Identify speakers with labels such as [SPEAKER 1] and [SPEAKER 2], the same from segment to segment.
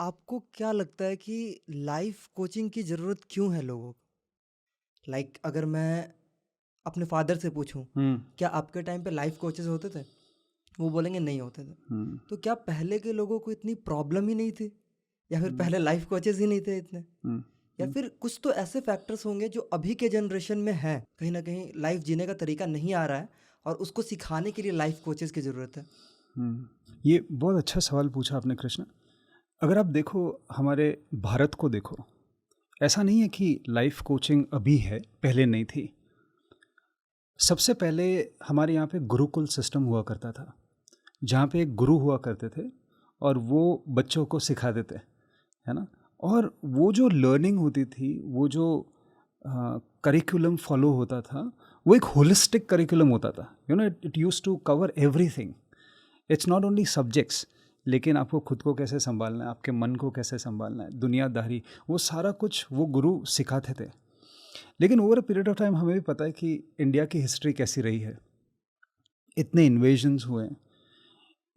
[SPEAKER 1] आपको क्या लगता है कि लाइफ कोचिंग की ज़रूरत क्यों है लोगों को? अगर मैं अपने फादर से पूछूं,
[SPEAKER 2] हुँ,
[SPEAKER 1] क्या आपके टाइम पे लाइफ कोचेस होते थे? वो बोलेंगे नहीं होते थे।
[SPEAKER 2] हुँ,
[SPEAKER 1] तो क्या पहले के लोगों को इतनी प्रॉब्लम ही नहीं थी, या फिर
[SPEAKER 2] हुँ,
[SPEAKER 1] पहले लाइफ कोचेस ही नहीं थे इतने,
[SPEAKER 2] हुँ,
[SPEAKER 1] या
[SPEAKER 2] हुँ,
[SPEAKER 1] फिर कुछ तो ऐसे फैक्टर्स होंगे जो अभी के जनरेशन में हैं, कहीं ना कहीं लाइफ जीने का तरीका नहीं आ रहा है और उसको सिखाने के लिए लाइफ कोचेस की ज़रूरत है।
[SPEAKER 2] हुँ। ये बहुत अच्छा सवाल पूछा आपने कृष्ण। अगर आप देखो हमारे भारत को देखो, ऐसा नहीं है कि लाइफ़ कोचिंग अभी है, पहले नहीं थी। सबसे पहले हमारे यहाँ पे गुरुकुल सिस्टम हुआ करता था, जहाँ पे एक गुरु हुआ करते थे और वो बच्चों को सिखाते थे, है ना? और वो जो लर्निंग होती थी, वो जो करिकुलम फॉलो होता था, वो एक होलिस्टिक करिकुलम होता था। You know it used to cover everything. It's not only subjects, लेकिन आपको खुद को कैसे संभालना है, आपके मन को कैसे संभालना है, दुनियादारी, वो सारा कुछ वो गुरु सिखाते थे। लेकिन over a period of time हमें भी पता है कि इंडिया की हिस्ट्री कैसी रही है। इतने इन्वेजन्स हुए,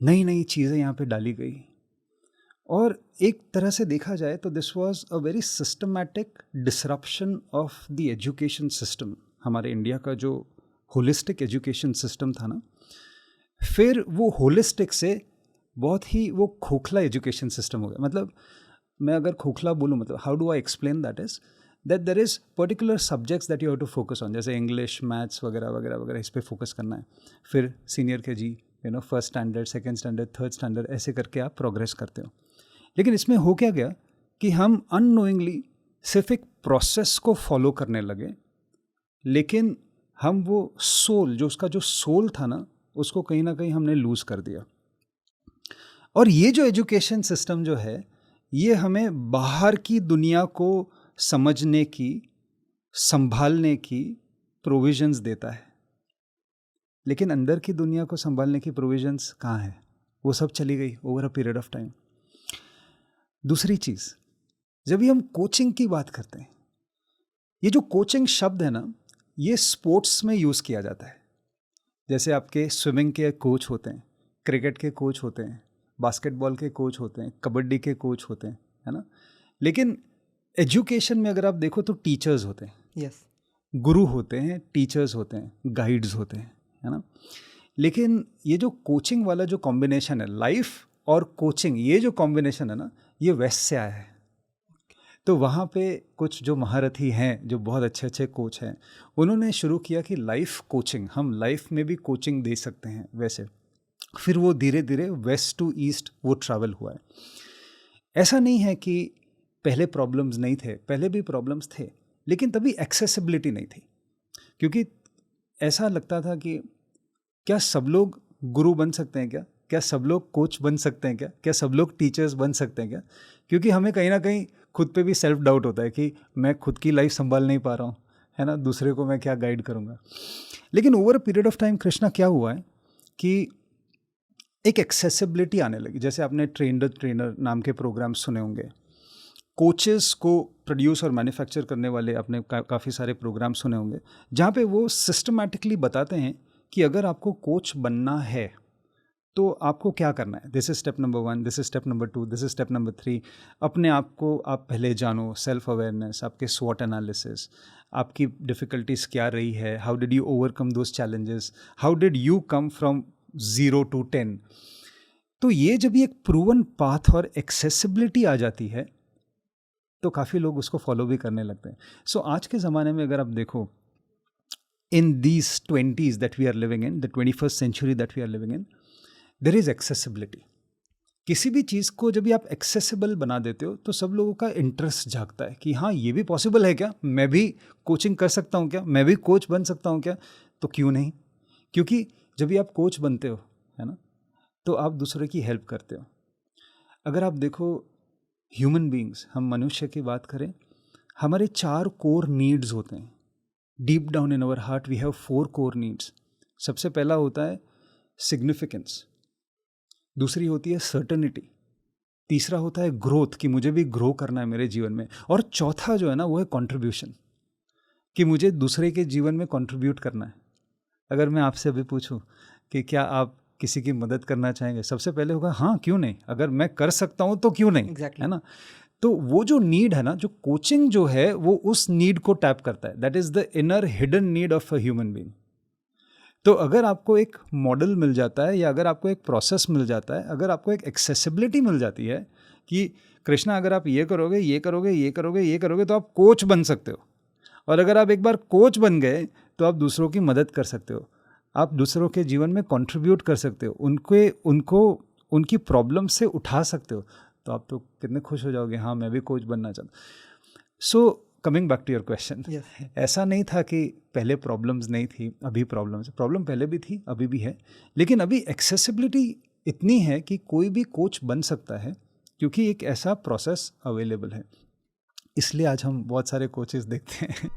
[SPEAKER 2] नई नई चीज़ें यहाँ पे डाली गई, और एक तरह से देखा जाए तो this was a very systematic disruption of the education system. हमारे इंडिया का जो होलिस्टिक एजुकेशन सिस्टम था ना, फिर वो होलिस्टिक से बहुत ही वो खोखला एजुकेशन सिस्टम हो गया। मतलब मैं अगर खोखला बोलूँ, मतलब how do I explain that is that there is particular subjects that you have to focus on, जैसे इंग्लिश, मैथ्स वगैरह वगैरह वगैरह, इस पर फोकस करना है। फिर senior K G, you know, first standard, second standard, third standard, ऐसे करके आप प्रोग्रेस करते हो। लेकिन इसमें हो क्या गया कि हम अननोइंगली सिर्फ एक प्रोसेस को फॉलो करने लगे, लेकिन हम वो सोल, जो उसका जो सोल था ना, उसको कहीं ना कहीं हमने लूज़ कर दिया। और ये जो एजुकेशन सिस्टम जो है, ये हमें बाहर की दुनिया को समझने की, संभालने की प्रोविजंस देता है, लेकिन अंदर की दुनिया को संभालने की प्रोविजंस कहाँ है? वो सब चली गई over a period of time. दूसरी चीज़, जब भी हम कोचिंग की बात करते हैं, ये जो कोचिंग शब्द है ना, ये स्पोर्ट्स में यूज़ किया जाता है। जैसे आपके स्विमिंग के कोच होते हैं, क्रिकेट के कोच होते हैं, बास्केटबॉल के कोच होते हैं, कबड्डी के कोच होते हैं, है ना? लेकिन एजुकेशन में अगर आप देखो तो टीचर्स होते हैं,
[SPEAKER 1] यस।
[SPEAKER 2] गुरु होते हैं, टीचर्स होते हैं, गाइड्स होते हैं, है ना? लेकिन ये जो कोचिंग वाला जो कॉम्बिनेशन है, लाइफ और कोचिंग, ये जो कॉम्बिनेशन है ना, ये वेस्ट से आया है। तो वहाँ पे कुछ जो महारथी हैं, जो बहुत अच्छे अच्छे कोच हैं, उन्होंने शुरू किया कि लाइफ कोचिंग, हम लाइफ में भी कोचिंग दे सकते हैं वैसे। फिर वो धीरे धीरे वेस्ट टू ईस्ट वो ट्रैवल हुआ है। ऐसा नहीं है कि पहले प्रॉब्लम्स नहीं थे, पहले भी प्रॉब्लम्स थे, लेकिन तभी एक्सेसिबिलिटी नहीं थी। क्योंकि ऐसा लगता था कि क्या सब लोग गुरु बन सकते हैं क्या? क्या सब लोग कोच बन सकते हैं क्या? क्या सब लोग टीचर्स बन सकते हैं क्या? क्योंकि हमें कहीं ना कहीं खुद पे भी सेल्फ डाउट होता है कि मैं खुद की लाइफ संभाल नहीं पा रहा हूँ, है ना? दूसरे को मैं क्या गाइड करूँगा? लेकिन over a period of time Krishna क्या हुआ है कि एक एक्सेसिबिलिटी आने लगी। जैसे आपने ट्रेन द ट्रेनर नाम के प्रोग्राम सुने होंगे, कोचेस को प्रोड्यूस और मैन्युफैक्चर करने वाले आपने काफ़ी सारे प्रोग्राम सुने होंगे, जहाँ पे वो सिस्टमैटिकली बताते हैं कि अगर आपको कोच बनना है तो आपको क्या करना है। This is step number 1, this is step number 2, this is step number 3। अपने आप को आप पहले जानो, सेल्फ अवेयरनेस, आपके स्वॉट एनालिसिस, आपकी डिफ़िकल्टीज क्या रही है, how did you overcome those challenges, how did you come from 0 to 10। तो ये जब ये एक प्रूवन पाथ और एक्सेसिबिलिटी आ जाती है, तो काफ़ी लोग उसको फॉलो भी करने लगते हैं। सो आज के ज़माने में अगर आप देखो, in these 20s that we are living in, the 21st century that we are living in, there is accessibility. किसी भी चीज़ को जब भी आप एक्सेसिबल बना देते हो, तो सब लोगों का इंटरेस्ट जागता है कि हाँ, ये भी पॉसिबल है क्या? मैं भी कोचिंग कर सकता हूँ क्या? मैं भी कोच बन सकता हूँ क्या? तो क्यों नहीं? क्योंकि जब भी आप कोच बनते हो, है ना, तो आप दूसरे की हेल्प करते हो। अगर आप देखो, ह्यूमन बींग्स, हम मनुष्य की बात करें, हमारे 4 कोर नीड्स होते हैं। Deep down in our heart we have 4 core needs. सबसे पहला होता है सिग्निफिकेंस, दूसरी होती है सर्टेनिटी, तीसरा होता है ग्रोथ, कि मुझे भी ग्रो करना है मेरे जीवन में, और चौथा जो है ना, वो है कंट्रीब्यूशन, कि मुझे दूसरे के जीवन में कंट्रीब्यूट करना है। अगर मैं आपसे अभी पूछूं कि क्या आप किसी की मदद करना चाहेंगे, सबसे पहले होगा हाँ क्यों नहीं, अगर मैं कर सकता हूँ तो क्यों नहीं,
[SPEAKER 1] एग्जैक्टली
[SPEAKER 2] है ना। तो वो जो नीड है ना, जो कोचिंग जो है वो उस नीड को टैप करता है, that is the inner hidden need of a human being. तो अगर आपको एक मॉडल मिल जाता है, या अगर आपको एक प्रोसेस मिल जाता है, अगर आपको एक एक्सेसिबिलिटी मिल जाती है कि कृष्णा अगर आप ये करोगे ये करोगे ये करोगे ये करोगे तो आप कोच बन सकते हो, और अगर आप एक बार कोच बन गए तो आप दूसरों की मदद कर सकते हो, आप दूसरों के जीवन में कंट्रीब्यूट कर सकते हो, उनको उनकी प्रॉब्लम से उठा सकते हो, तो आप तो कितने खुश हो जाओगे, हाँ मैं भी कोच बनना चाहता हूँ। So coming back to your question, ऐसा नहीं था कि पहले प्रॉब्लम्स नहीं थी, अभी प्रॉब्लम्स, प्रॉब्लम पहले भी थी अभी भी है, लेकिन अभी एक्सेसिबिलिटी इतनी है कि कोई भी कोच बन सकता है, क्योंकि एक ऐसा प्रोसेस अवेलेबल है। इसलिए आज हम बहुत सारे कोचेस देखते हैं